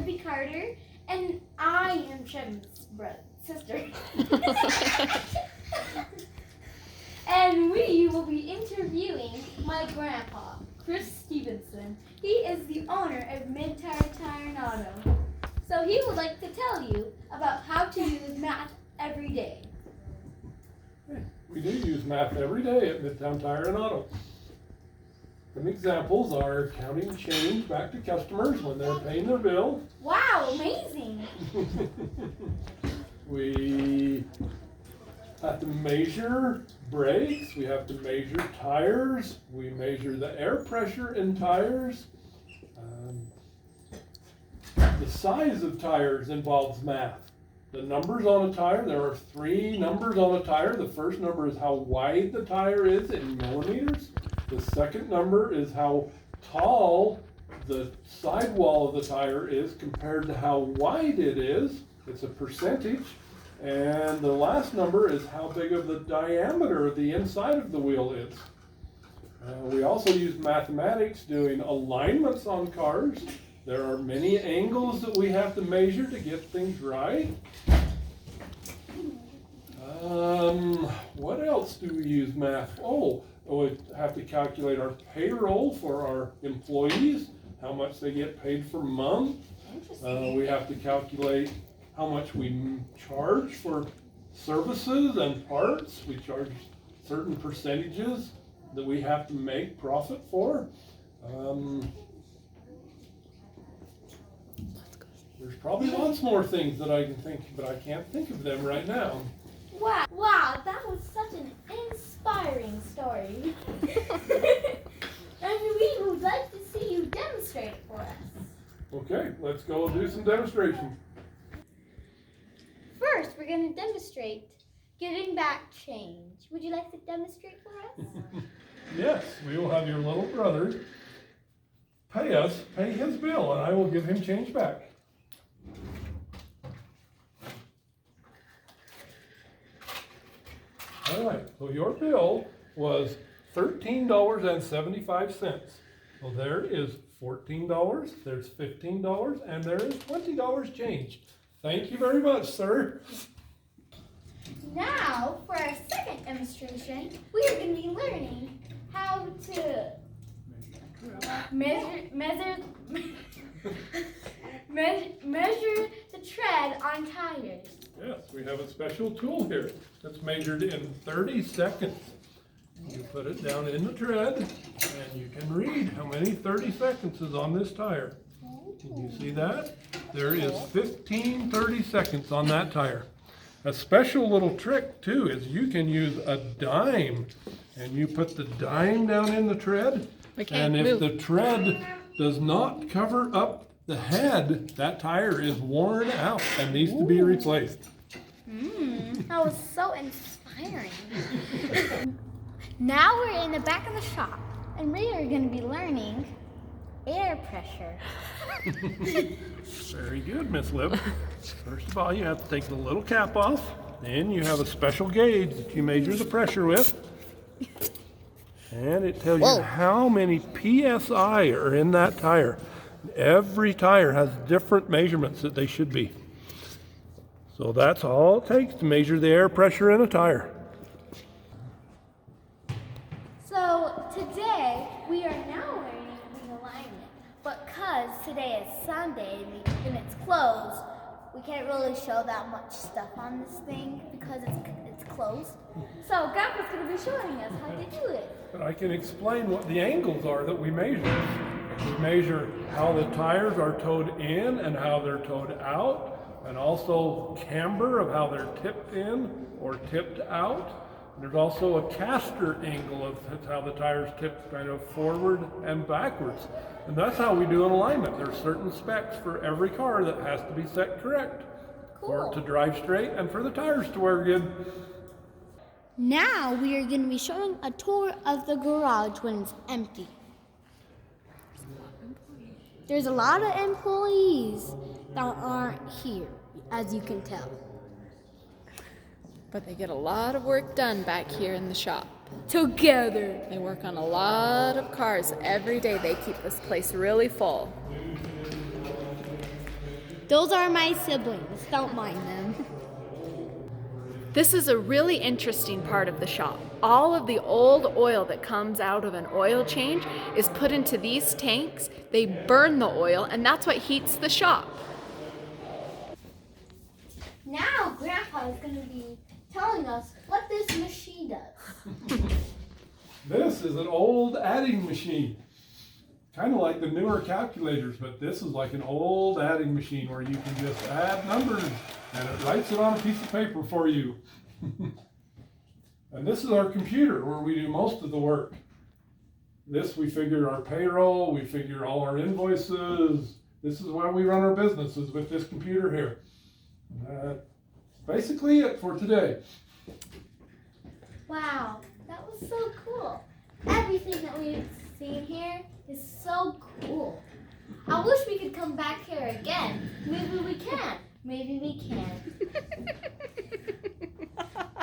Libby Carter, and I am Trevin's sister. And we will be interviewing my grandpa, Chris Stevenson. He is the owner of Mid-Tire Tire and Auto. So he would like to tell you about how to use math every day. We do use math every day at Midtown Tire and Auto. Some examples are counting change back to customers when they're paying their bill. Wow, amazing! We have to measure brakes, we have to measure tires, we measure the air pressure in tires. The size of tires involves math. The numbers on a tire, there are 3 numbers on a tire. The first number is how wide the tire is in millimeters. The second number is how tall the sidewall of the tire is compared to how wide it is. It's a percentage. And the last number is how big of the diameter of the inside of the wheel is. We also use mathematics doing alignments on cars. There are many angles that we have to measure to get things right. What else do we use math? We have to calculate our payroll for our employees, how much they get paid per month. We have to calculate how much we charge for services and parts. We charge certain percentages that we have to make profit for. There's probably lots more things that I can think, but I can't think of them right now. Wow, that was such an inspiring story. And we would like to see you demonstrate it for us. Okay, let's go do some demonstration. First, we're going to demonstrate giving back change. Would you like to demonstrate for us? Yes, we will have your little brother pay his bill, and I will give him change back. All right, so your bill was $13.75. So there is $14, there's $15, and there is $20 change. Thank you very much, sir. Now, for our second demonstration, we are going to be learning how to measure the tread on tires. Yes, we have a special tool here that's measured in 30 seconds. You put it down in the tread, and you can read how many 30 seconds is on this tire. Can you see that? There is 15 30 seconds on that tire. A special little trick, too, is you can use a dime, and you put the dime down in the tread, and if the tread does not cover up the head, that tire is worn out and needs to be replaced. That was so inspiring. Now we're in the back of the shop, and we are going to be learning air pressure. Very good, Miss Lib. First of all, you have to take the little cap off. Then you have a special gauge that you measure the pressure with. And it tells you how many PSI are in that tire. Every tire has different measurements that they should be. So that's all it takes to measure the air pressure in a tire. So today we are now learning the alignment, but because today is Sunday and it's closed, we can't really show that much stuff on this thing because it's closed. So Grandpa's going to be showing us how to do it. But I can explain what the angles are that we measure. We measure how the tires are towed in and how they're towed out, and also camber of how they're tipped in or tipped out. There's also a caster angle of how the tires tip kind of forward and backwards. And that's how we do an alignment. There's certain specs for every car that has to be set correct for it to drive straight and for the tires to wear good. Now we are going to be showing a tour of the garage when it's empty. There's a lot of employees that aren't here, as you can tell. But they get a lot of work done back here in the shop. Together. They work on a lot of cars every day. They keep this place really full. Those are my siblings. Don't mind them. This is a really interesting part of the shop. All of the old oil that comes out of an oil change is put into these tanks. They burn the oil, and that's what heats the shop. Now Grandpa is going to be telling us what this machine does. This is an old adding machine. Kind of like the newer calculators, but this is like an old adding machine where you can just add numbers and it writes it on a piece of paper for you. And this is our computer where we do most of the work. This, we figure our payroll, we figure all our invoices. This is why we run our businesses with this computer here. That's basically it for today. Wow, that was so cool. Everything that we've seen here is so cool. I wish we could come back here again. Maybe we can. Maybe we can.